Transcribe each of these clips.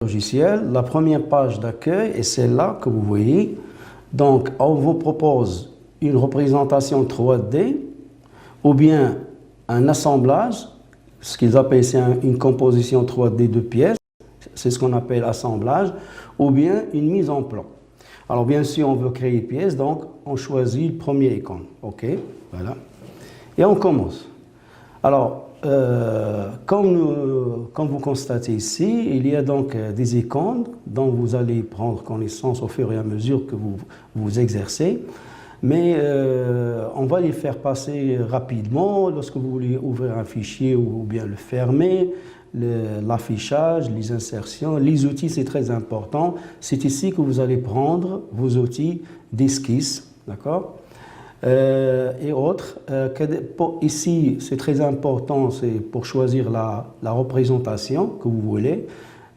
logiciel, la première page d'accueil est celle-là que vous voyez. Donc, on vous propose une représentation 3D ou bien un assemblage, ce qu'ils appellent une composition 3D de pièces, c'est ce qu'on appelle assemblage, ou bien une mise en plan. Alors, bien sûr, on veut créer pièce, donc on choisit le premier icône. OK, voilà. Et on commence. Alors, comme vous constatez ici, il y a donc des icônes dont vous allez prendre connaissance au fur et à mesure que vous vous exercez. Mais on va les faire passer rapidement lorsque vous voulez ouvrir un fichier ou bien le fermer, l'affichage, les insertions, les outils, c'est très important. C'est ici que vous allez prendre vos outils d'esquisse, d'accord? Et autres. Ici, c'est très important, c'est pour choisir la représentation que vous voulez,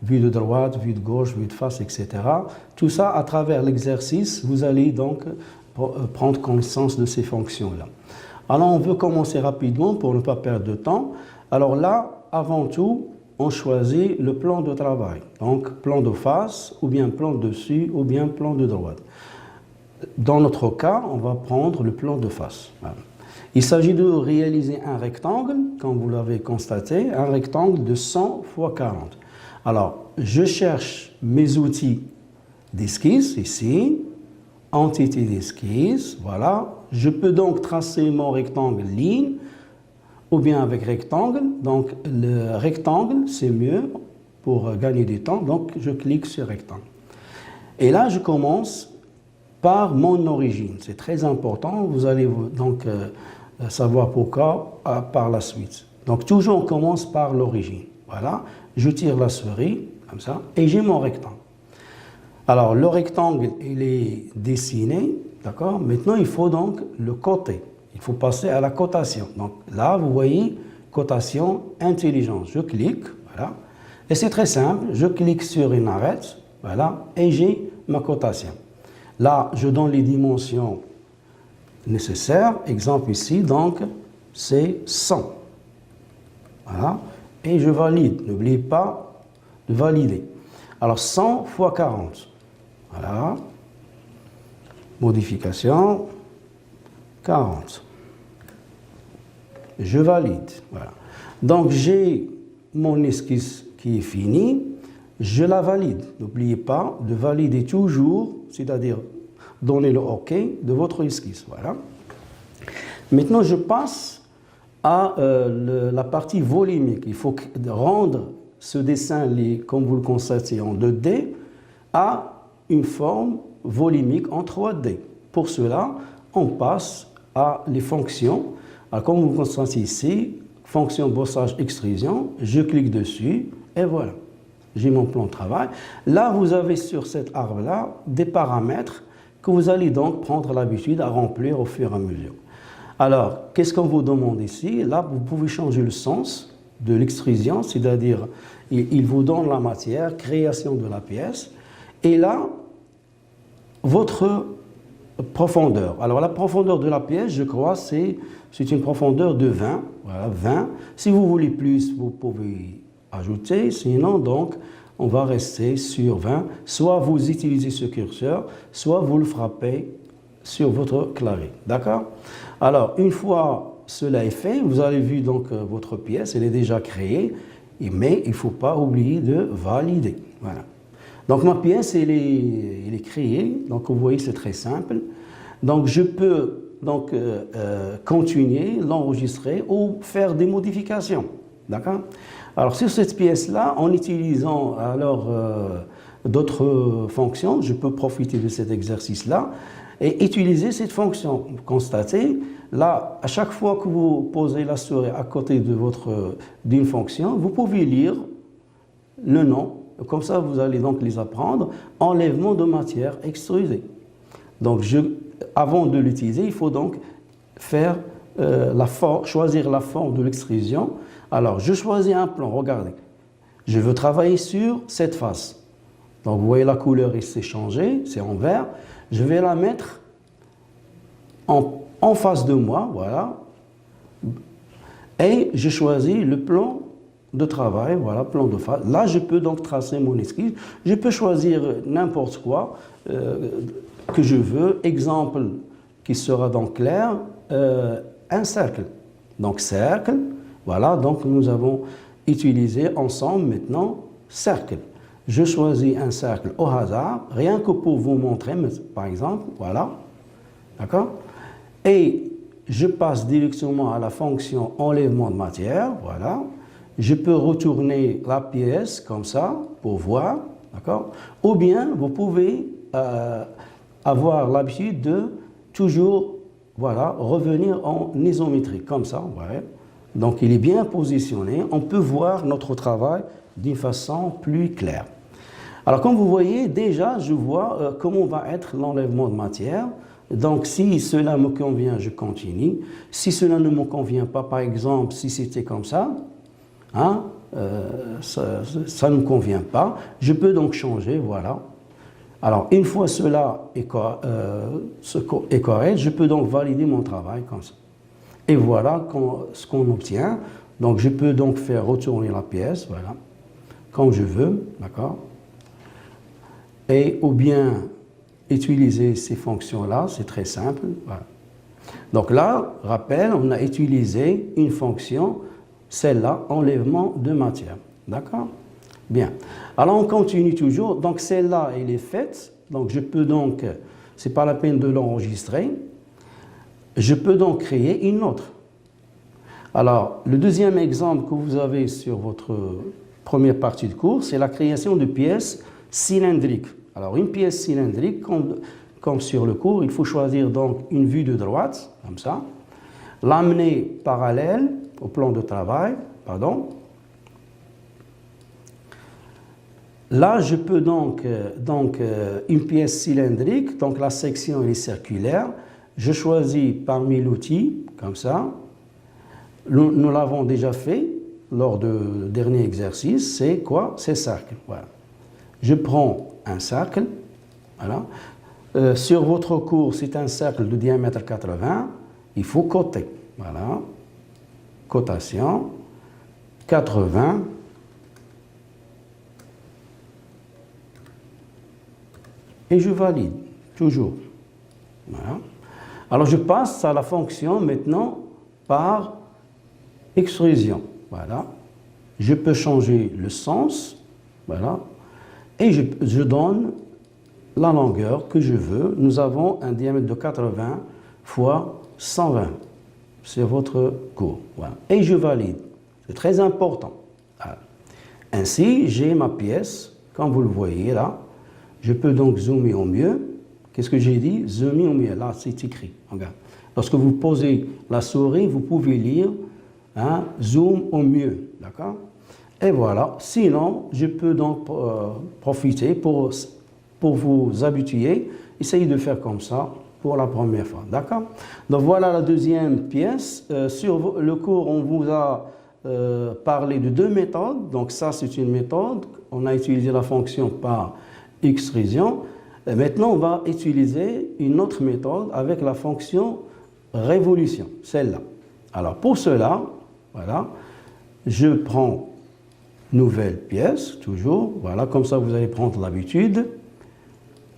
vue de droite, vue de gauche, vue de face, etc. Tout ça, à travers l'exercice, vous allez donc prendre connaissance de ces fonctions-là. Alors, on veut commencer rapidement pour ne pas perdre de temps. Alors là, avant tout, on choisit le plan de travail. Donc, plan de face, ou bien plan dessus, ou bien plan de droite. Dans notre cas, on va prendre le plan de face. Voilà. Il s'agit de réaliser un rectangle, comme vous l'avez constaté, un rectangle de 100 x 40. Alors, je cherche mes outils d'esquisse, ici, entité d'esquisse, voilà. Je peux donc tracer mon rectangle ligne, ou bien avec rectangle. Donc, le rectangle, c'est mieux pour gagner du temps. Donc, je clique sur rectangle. Et là, je commence par mon origine. C'est très important. Vous allez donc savoir pourquoi par la suite. Donc, toujours, on commence par l'origine. Voilà. Je tire la souris, comme ça, et j'ai mon rectangle. Alors, le rectangle, il est dessiné, d'accord? Maintenant, il faut donc le coter. Il faut passer à la cotation. Donc, là, vous voyez, cotation intelligence. Je clique, voilà. Et c'est très simple. Je clique sur une arête, voilà, et j'ai ma cotation. Là, je donne les dimensions nécessaires. Exemple ici, donc, c'est 100. Voilà. Et je valide. N'oubliez pas de valider. Alors, 100 x 40. Voilà. Modification. 40. Je valide. Voilà. Donc, j'ai mon esquisse qui est finie. Je la valide. N'oubliez pas de valider toujours, c'est-à-dire donner le OK de votre esquisse. Voilà. Maintenant, je passe à la partie volumique. Il faut rendre ce dessin, comme vous le constatez, en 2D, à une forme volumique en 3D. Pour cela, on passe à les fonctions. Alors, comme vous le constatez ici, fonction bossage extrusion, je clique dessus et voilà. J'ai mon plan de travail. Là, vous avez sur cet arbre-là des paramètres que vous allez donc prendre l'habitude à remplir au fur et à mesure. Alors, qu'est-ce qu'on vous demande ici? Là, vous pouvez changer le sens de l'extrusion, c'est-à-dire, il vous donne la matière, création de la pièce, et là, votre profondeur. Alors, la profondeur de la pièce, je crois, c'est une profondeur de 20. Voilà, 20. Si vous voulez plus, vous pouvez ajouter, sinon donc on va rester sur 20, soit vous utilisez ce curseur, soit vous le frappez sur votre clavier, d'accord? Alors une fois cela est fait, vous avez vu donc votre pièce, elle est déjà créée, mais il ne faut pas oublier de valider, voilà. Donc ma pièce elle est créée, donc vous voyez c'est très simple, donc je peux donc continuer, l'enregistrer ou faire des modifications, d'accord? Alors, sur cette pièce-là, en utilisant alors d'autres fonctions, je peux profiter de cet exercice-là et utiliser cette fonction. Constatez, là, à chaque fois que vous posez la souris à côté d'une fonction, vous pouvez lire le nom. Comme ça, vous allez donc les apprendre. Enlèvement de matière extrusée. Donc, avant de l'utiliser, il faut donc faire choisir la forme de l'extrusion. Alors, je choisis un plan, regardez. Je veux travailler sur cette face. Donc, vous voyez la couleur, il s'est changé, c'est en vert. Je vais la mettre en face de moi, voilà. Et je choisis le plan de travail, voilà, plan de phase. Là, je peux donc tracer mon esquisse. Je peux choisir n'importe quoi que je veux. Exemple qui sera donc clair, un cercle. Donc, cercle, voilà, donc nous avons utilisé ensemble maintenant cercle. Je choisis un cercle au hasard, rien que pour vous montrer, par exemple, voilà, d'accord? Et je passe directement à la fonction enlèvement de matière, voilà. Je peux retourner la pièce comme ça pour voir, d'accord? Ou bien vous pouvez avoir l'habitude de toujours, voilà, revenir en isométrique comme ça, ouais. Donc il est bien positionné, on peut voir notre travail d'une façon plus claire. Alors comme vous voyez, déjà je vois comment va être l'enlèvement de matière. Donc si cela me convient, je continue. Si cela ne me convient pas, par exemple, si c'était comme ça, hein, ça ne me convient pas, je peux donc changer, voilà. Alors une fois cela est correct, je peux donc valider mon travail comme ça. Et voilà ce qu'on obtient. Donc je peux donc faire retourner la pièce, voilà, comme je veux, d'accord? Et ou bien utiliser ces fonctions-là, c'est très simple. Voilà. Donc là, rappel, on a utilisé une fonction, celle-là, enlèvement de matière. D'accord? Bien. Alors on continue toujours. Donc celle-là, elle est faite. Donc je peux donc, c'est pas la peine de l'enregistrer. Je peux donc créer une autre. Alors, le deuxième exemple que vous avez sur votre première partie de cours, c'est la création de pièces cylindriques. Alors, une pièce cylindrique, comme sur le cours, il faut choisir donc une vue de droite, comme ça, l'amener parallèle au plan de travail, pardon. Là, je peux donc une pièce cylindrique, donc la section est circulaire. Je choisis parmi l'outil, comme ça. Nous l'avons déjà fait lors du dernier exercice. C'est quoi? C'est cercle. Voilà. Je prends un cercle. Voilà. Sur votre cours, c'est un cercle de diamètre 80. Il faut coter. Voilà. Cotation. 80. Et je valide. Toujours. Voilà. Alors, je passe à la fonction maintenant par extrusion. Voilà. Je peux changer le sens. Voilà. Et je donne la longueur que je veux. Nous avons un diamètre de 80 fois 120. C'est votre cours. Voilà. Et je valide. C'est très important. Voilà. Ainsi, j'ai ma pièce, comme vous le voyez là. Je peux donc zoomer au mieux. Qu'est-ce que j'ai dit? Zoomer au mieux. Là, c'est écrit. Regarde. Lorsque vous posez la souris, vous pouvez lire hein, zoom au mieux. D'accord? Et voilà. Sinon, je peux donc profiter pour vous habituer. Essayez de faire comme ça pour la première fois. D'accord? Donc voilà la deuxième pièce. Sur le cours, on vous a parlé de deux méthodes. Donc ça, c'est une méthode. On a utilisé la fonction par extrusion. Et maintenant, on va utiliser une autre méthode avec la fonction révolution, celle-là. Alors pour cela, voilà, je prends nouvelle pièce, toujours, voilà, comme ça vous allez prendre l'habitude,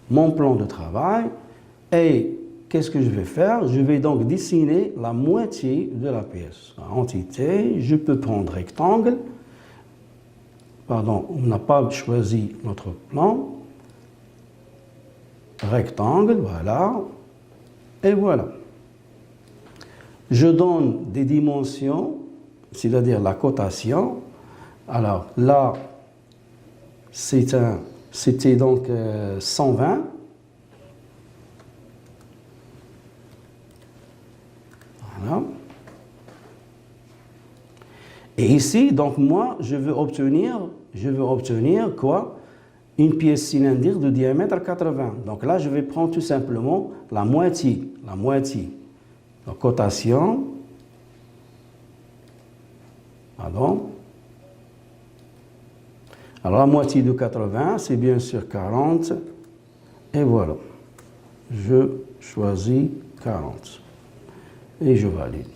mon plan de travail, et qu'est-ce que je vais faire? Je vais donc dessiner la moitié de la pièce. Entité, je peux prendre rectangle, pardon, on n'a pas choisi notre plan, rectangle, voilà, et voilà. Je donne des dimensions, c'est-à-dire la cotation. Alors là, c'était donc 120. Voilà. Et ici, donc moi, je veux obtenir quoi? Une pièce cylindrique de diamètre 80. Donc là, je vais prendre tout simplement la moitié. Donc, cotation. Pardon. Alors, la moitié de 80, c'est bien sûr 40. Et voilà. Je choisis 40. Et je valide.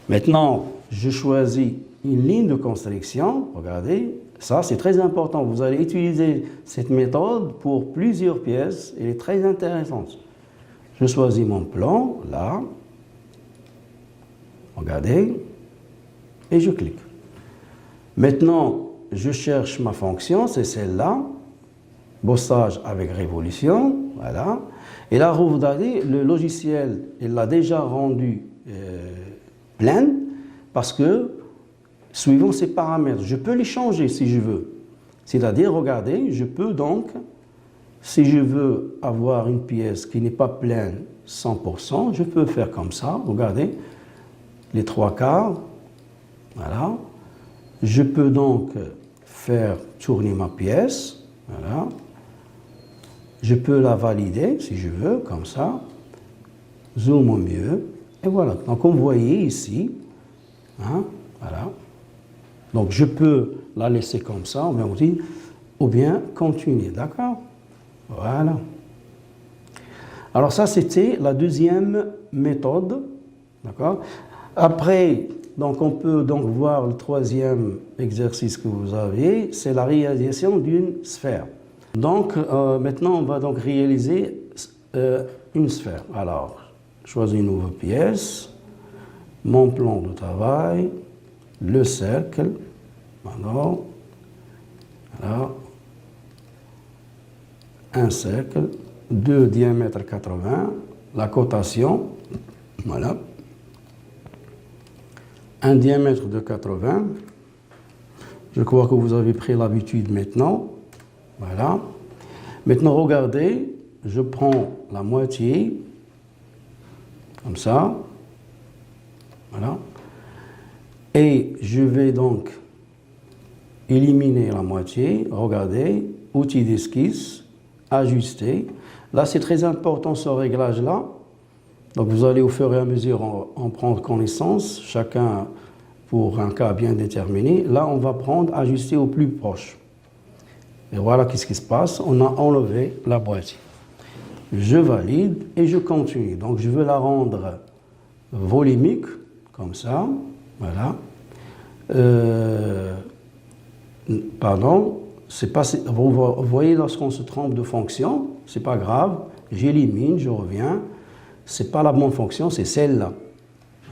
Maintenant, je choisis une ligne de construction, regardez, ça c'est très important. Vous allez utiliser cette méthode pour plusieurs pièces, elle est très intéressante. Je choisis mon plan, là, regardez, et je clique. Maintenant, je cherche ma fonction, c'est celle-là, bossage avec révolution, voilà. Et là, vous regardez, le logiciel, il l'a déjà rendu pleine parce que, suivant ces paramètres, je peux les changer si je veux. C'est-à-dire, regardez, je peux donc, si je veux avoir une pièce qui n'est pas pleine 100%, je peux faire comme ça, regardez, les 3/4, voilà. Je peux donc faire tourner ma pièce, voilà. Je peux la valider si je veux, comme ça. Zoom au mieux. Et voilà. Donc, comme vous voyez ici, hein, voilà. Donc, je peux la laisser comme ça, ou bien continuer. D'accord? Voilà. Alors, ça, c'était la deuxième méthode. D'accord? Après, donc, on peut donc voir le troisième exercice que vous avez, c'est la réalisation d'une sphère. Donc, maintenant, on va donc réaliser une sphère. Alors, je choisis une nouvelle pièce, mon plan de travail, le cercle, alors, voilà, un cercle, 2 diamètre 80, la cotation, voilà, un diamètre de 80. Je crois que vous avez pris l'habitude maintenant. Voilà. Maintenant, regardez, je prends la moitié, comme ça. Voilà. Et je vais donc éliminer la moitié. Regardez, outil d'esquisse, ajuster. Là, c'est très important ce réglage-là. Donc, vous allez au fur et à mesure en prendre connaissance, chacun pour un cas bien déterminé. Là, on va prendre ajuster au plus proche. Et voilà qu'est-ce qui se passe. On a enlevé la moitié. Je valide et je continue. Donc, je veux la rendre volumique, comme ça. Voilà. Pardon. C'est pas, vous voyez, lorsqu'on se trompe de fonction, c'est pas grave. J'élimine, je reviens. C'est pas la bonne fonction, c'est celle-là.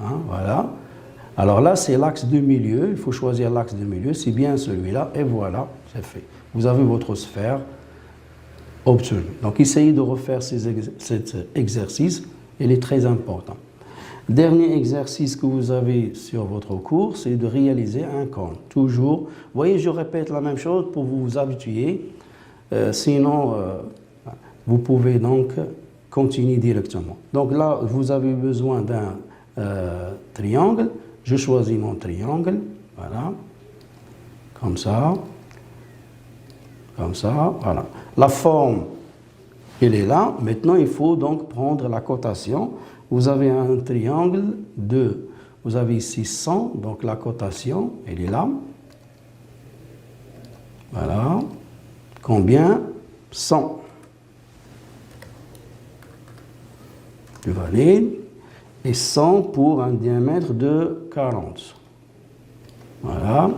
Hein, voilà. Alors là, c'est l'axe de milieu. Il faut choisir l'axe de milieu. C'est bien celui-là. Et voilà, c'est fait. Vous avez votre sphère obtenue. Donc, essayez de refaire cet exercice. Il est très important. Dernier exercice que vous avez sur votre cours, c'est de réaliser un cône. Toujours. Vous voyez, je répète la même chose pour vous habituer. Sinon, vous pouvez donc continuer directement. Donc là, vous avez besoin d'un triangle. Je choisis mon triangle. Voilà. Comme ça. Comme ça, voilà. La forme, elle est là. Maintenant, il faut donc prendre la cotation. Vous avez un triangle de, vous avez ici 100, donc la cotation, elle est là. Voilà. Combien? 100. Je valide. Et 100 pour un diamètre de 40. Voilà.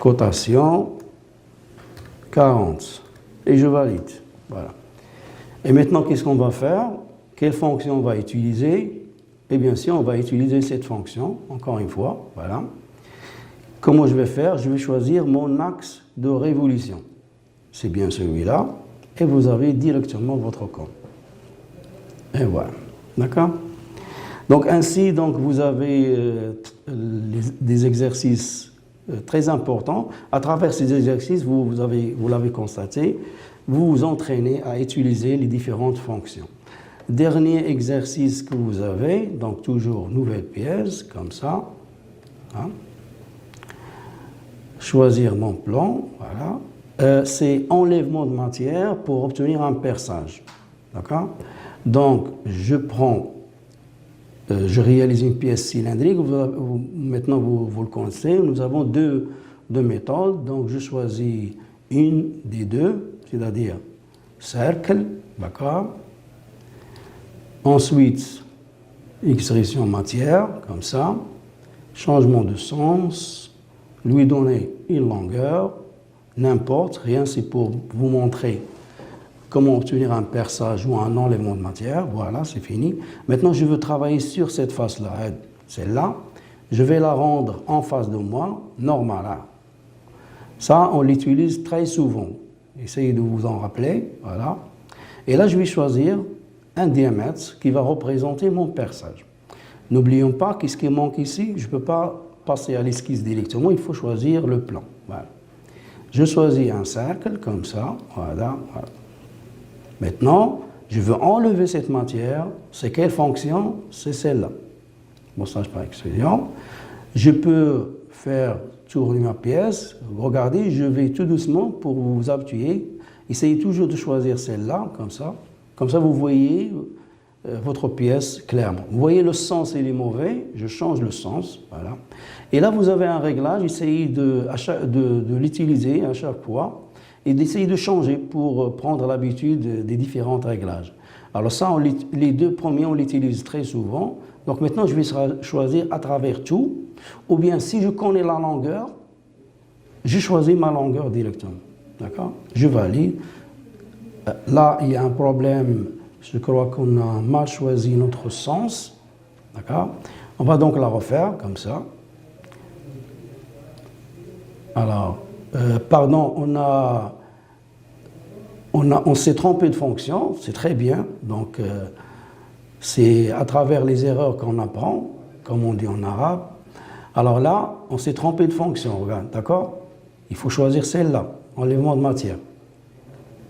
Cotation. 40. Et je valide. Voilà. Et maintenant, qu'est-ce qu'on va faire? Quelle fonction on va utiliser? Eh bien sûr, on va utiliser cette fonction, encore une fois. Voilà. Comment je vais faire? Je vais choisir mon axe de révolution. C'est bien celui-là. Et vous avez directement votre cône. Et voilà. D'accord? Donc ainsi, donc, vous avez des exercices très important. À travers ces exercices, vous l'avez constaté, vous vous entraînez à utiliser les différentes fonctions. Dernier exercice que vous avez, donc toujours nouvelle pièce, comme ça. Hein. Choisir mon plan, voilà. C'est enlèvement de matière pour obtenir un perçage. D'accord? Donc, je prends, je réalise une pièce cylindrique. Maintenant, vous le connaissez. Nous avons deux méthodes. Donc, je choisis une des deux, c'est-à-dire cercle, d'accord? Ensuite, extrusion matière, comme ça. Changement de sens, lui donner une longueur, n'importe, rien, c'est pour vous montrer comment obtenir un perçage ou un enlèvement de matière. Voilà, c'est fini. Maintenant, je veux travailler sur cette face-là, celle-là. Je vais la rendre en face de moi, normale. Hein. Ça, on l'utilise très souvent. Essayez de vous en rappeler. Voilà. Et là, je vais choisir un diamètre qui va représenter mon perçage. N'oublions pas qu'est-ce qui manque ici. Je ne peux pas passer à l'esquisse directement. Il faut choisir le plan. Voilà. Je choisis un cercle comme ça. Voilà. Voilà. Maintenant, je veux enlever cette matière. C'est quelle fonction? C'est celle-là. Bossage par extrusion. Je peux faire tourner ma pièce. Regardez, je vais tout doucement pour vous habituer. Essayez toujours de choisir celle-là, comme ça. Comme ça, vous voyez votre pièce clairement. Vous voyez le sens, il est mauvais. Je change le sens. Voilà. Et là, vous avez un réglage. Essayez de l'utiliser à chaque fois et d'essayer de changer pour prendre l'habitude des différents réglages. Alors ça, les deux premiers, on l'utilise très souvent. Donc maintenant, je vais choisir à travers tout. Ou bien, si je connais la longueur, je choisis ma longueur directement. D'accord? Je valide. Là, il y a un problème. Je crois qu'on a mal choisi notre sens. D'accord? On va donc la refaire comme ça. Alors, pardon, on s'est trompé de fonction, c'est très bien. Donc, c'est à travers les erreurs qu'on apprend, comme on dit en arabe. Alors là, on s'est trompé de fonction, regarde, d'accord? Il faut choisir celle-là, enlèvement de matière.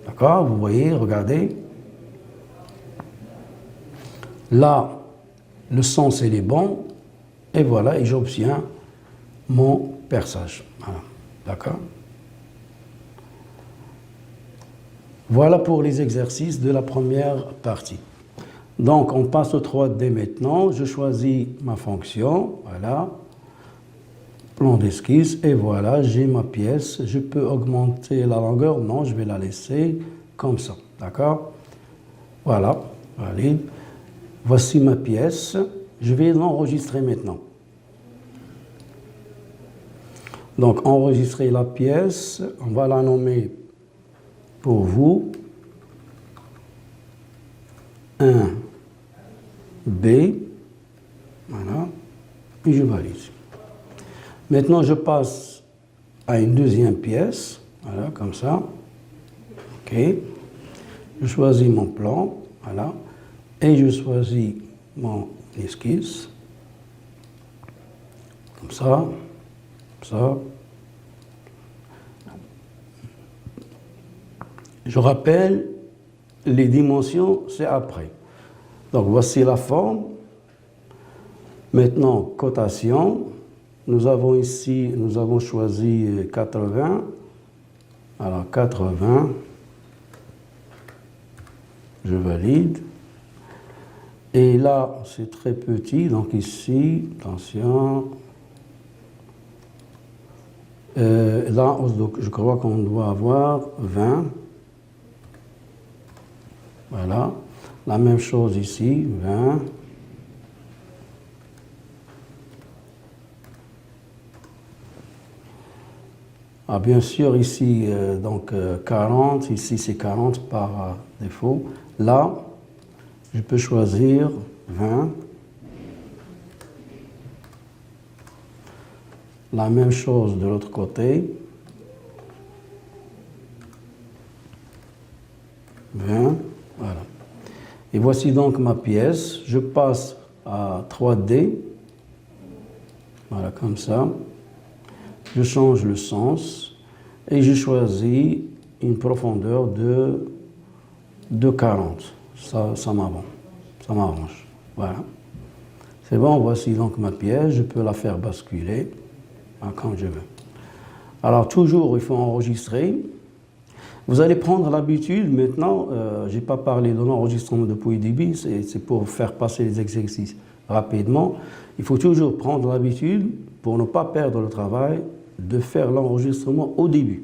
D'accord? Vous voyez, regardez. Là, le sens, il est bon. Et voilà, et j'obtiens mon perçage. Voilà. D'accord? Voilà pour les exercices de la première partie. Donc, on passe au 3D maintenant. Je choisis ma fonction. Voilà. Plan d'esquisse. Et voilà, j'ai ma pièce. Je peux augmenter la longueur. Non, je vais la laisser comme ça. D'accord? Voilà. Valide. Voici ma pièce. Je vais l'enregistrer maintenant. Donc, enregistrer la pièce. On va la nommer pour vous 1B, voilà, et je valide. Maintenant, je passe à une deuxième pièce, voilà, comme ça, ok, je choisis mon plan, voilà, et je choisis mon esquisse, comme ça, ça. Je rappelle, les dimensions, c'est après. Donc, voici la forme. Maintenant, cotation. Nous avons ici, nous avons choisi 80. Alors, 80. Je valide. Et là, c'est très petit. Donc, ici, attention. Là, je crois qu'on doit avoir 20. Voilà. La même chose ici, 20. Ah, bien sûr, ici, donc 40. Ici, c'est 40 par défaut. Là, je peux choisir 20. La même chose de l'autre côté. 20. Voilà. Et voici donc ma pièce. Je passe à 3D. Voilà, comme ça. Je change le sens et je choisis une profondeur de 40. Ça m'arrange. Voilà. C'est bon, voici donc ma pièce. Je peux la faire basculer quand je veux. Alors, toujours, il faut enregistrer. Vous allez prendre l'habitude maintenant, je n'ai pas parlé de l'enregistrement depuis le début, c'est pour faire passer les exercices rapidement. Il faut toujours prendre l'habitude, pour ne pas perdre le travail, de faire l'enregistrement au début.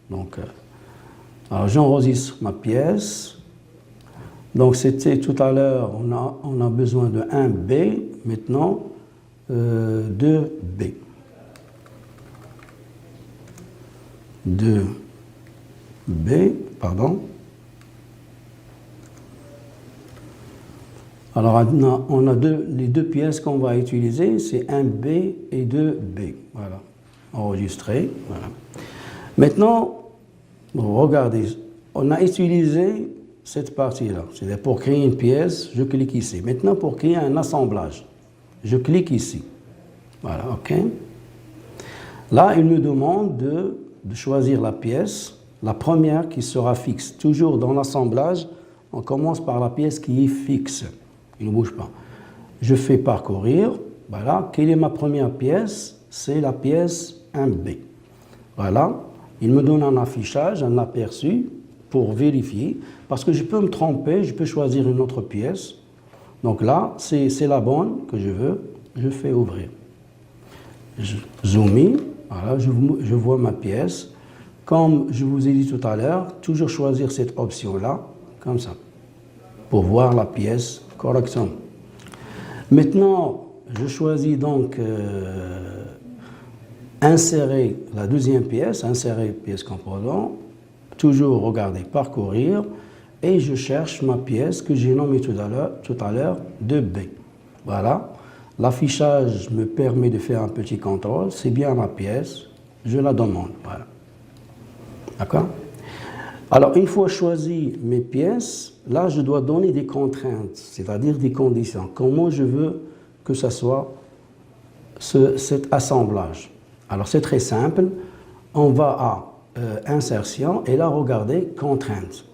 Donc, alors j'enregistre ma pièce. Donc, c'était tout à l'heure, on a besoin de 1B, maintenant 2B. 2B, pardon. Alors, on a les deux pièces qu'on va utiliser, c'est 1B et 2B. Voilà, enregistré. Voilà. Maintenant, regardez, on a utilisé cette partie-là. C'est-à-dire pour créer une pièce, je clique ici. Maintenant, pour créer un assemblage, je clique ici. Voilà, OK. Là, il me demande de choisir la pièce, la première qui sera fixe. Toujours dans l'assemblage, on commence par la pièce qui est fixe. Il ne bouge pas. Je fais parcourir. Voilà. Quelle est ma première pièce? C'est la pièce 1B. Voilà. Il me donne un affichage, un aperçu pour vérifier. Parce que je peux me tromper, je peux choisir une autre pièce. Donc là, c'est la bonne que je veux. Je fais ouvrir. Je zoome in. Voilà. Je vois ma pièce. Comme je vous ai dit tout à l'heure, toujours choisir cette option-là, comme ça, pour voir la pièce correctement. Maintenant, je choisis donc insérer la deuxième pièce, insérer pièce composant, toujours regarder parcourir, et je cherche ma pièce que j'ai nommée tout à l'heure 2B. Voilà, l'affichage me permet de faire un petit contrôle, c'est bien ma pièce, je la demande. Voilà. D'accord? Alors, une fois choisi mes pièces, là, je dois donner des contraintes, c'est-à-dire des conditions. Comment je veux que ce soit cet assemblage. Alors, c'est très simple. On va à insertion et là, regardez, contraintes.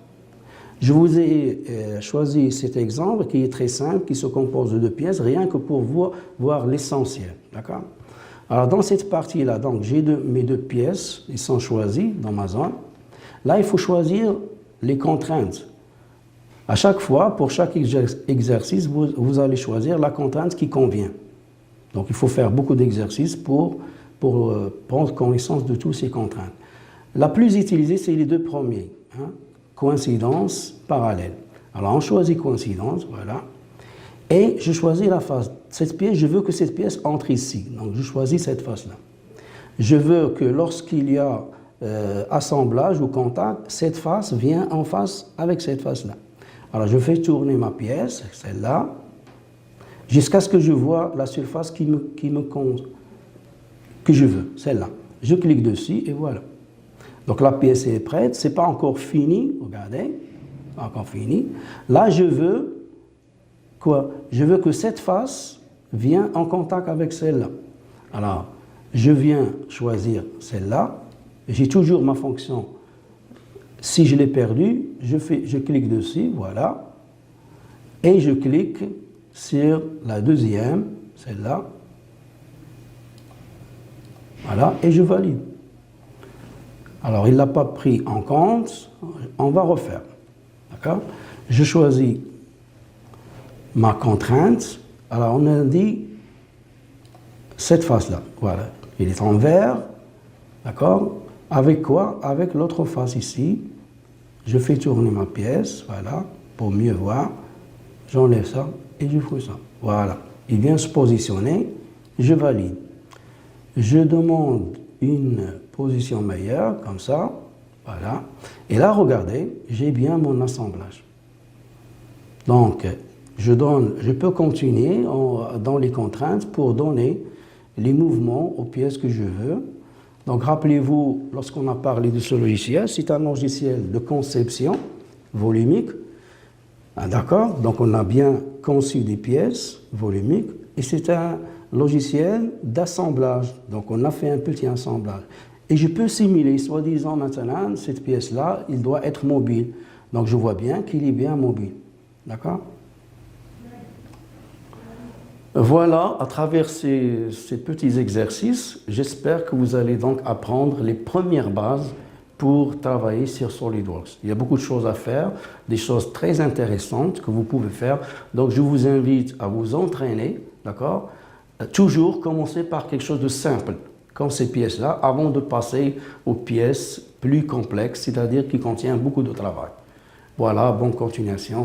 Je vous ai choisi cet exemple qui est très simple, qui se compose de deux pièces, rien que pour voir l'essentiel. D'accord? Alors, dans cette partie-là, donc, j'ai mes deux pièces, ils sont choisis dans ma zone. Là, il faut choisir les contraintes. À chaque fois, pour chaque exercice, vous allez choisir la contrainte qui convient. Donc, il faut faire beaucoup d'exercices pour prendre connaissance de toutes ces contraintes. La plus utilisée, c'est les deux premiers. Hein, coïncidence, parallèle. Alors, on choisit coïncidence, voilà. Et je choisis la face. Cette pièce, je veux que cette pièce entre ici. Donc, je choisis cette face-là. Je veux que lorsqu'il y a assemblage ou contact, cette face vient en face avec cette face-là. Alors, je fais tourner ma pièce, celle-là, jusqu'à ce que je vois la surface que je veux, celle-là. Je clique dessus et voilà. Donc, la pièce est prête, ce n'est pas encore fini, regardez, pas encore fini. Là, je veux quoi? Je veux que cette face vienne en contact avec celle-là. Alors, je viens choisir celle-là. J'ai toujours ma fonction. Si je l'ai perdue, je clique dessus, voilà. Et je clique sur la deuxième, celle-là. Voilà, et je valide. Alors, il ne l'a pas pris en compte, on va refaire. D'accord? Je choisis ma contrainte. Alors, on a dit cette face-là. Voilà, il est en vert. D'accord? Avec quoi? Avec l'autre face ici. Je fais tourner ma pièce, voilà, pour mieux voir. J'enlève ça et je fais ça. Voilà. Il vient se positionner, je valide. Je demande une position meilleure, comme ça, voilà. Et là, regardez, j'ai bien mon assemblage. Donc, je peux continuer dans les contraintes pour donner les mouvements aux pièces que je veux. Donc, rappelez-vous, lorsqu'on a parlé de ce logiciel, c'est un logiciel de conception volumique. Ah, d'accord? Donc, on a bien conçu des pièces volumiques et c'est un logiciel d'assemblage. Donc, on a fait un petit assemblage. Et je peux simuler, soi-disant maintenant, cette pièce-là, il doit être mobile. Donc, je vois bien qu'il est bien mobile. D'accord? Voilà, à travers ces petits exercices, j'espère que vous allez donc apprendre les premières bases pour travailler sur SolidWorks. Il y a beaucoup de choses à faire, des choses très intéressantes que vous pouvez faire. Donc, je vous invite à vous entraîner, d'accord? Toujours commencer par quelque chose de simple, comme ces pièces-là, avant de passer aux pièces plus complexes, c'est-à-dire qui contiennent beaucoup de travail. Voilà, bonne continuation.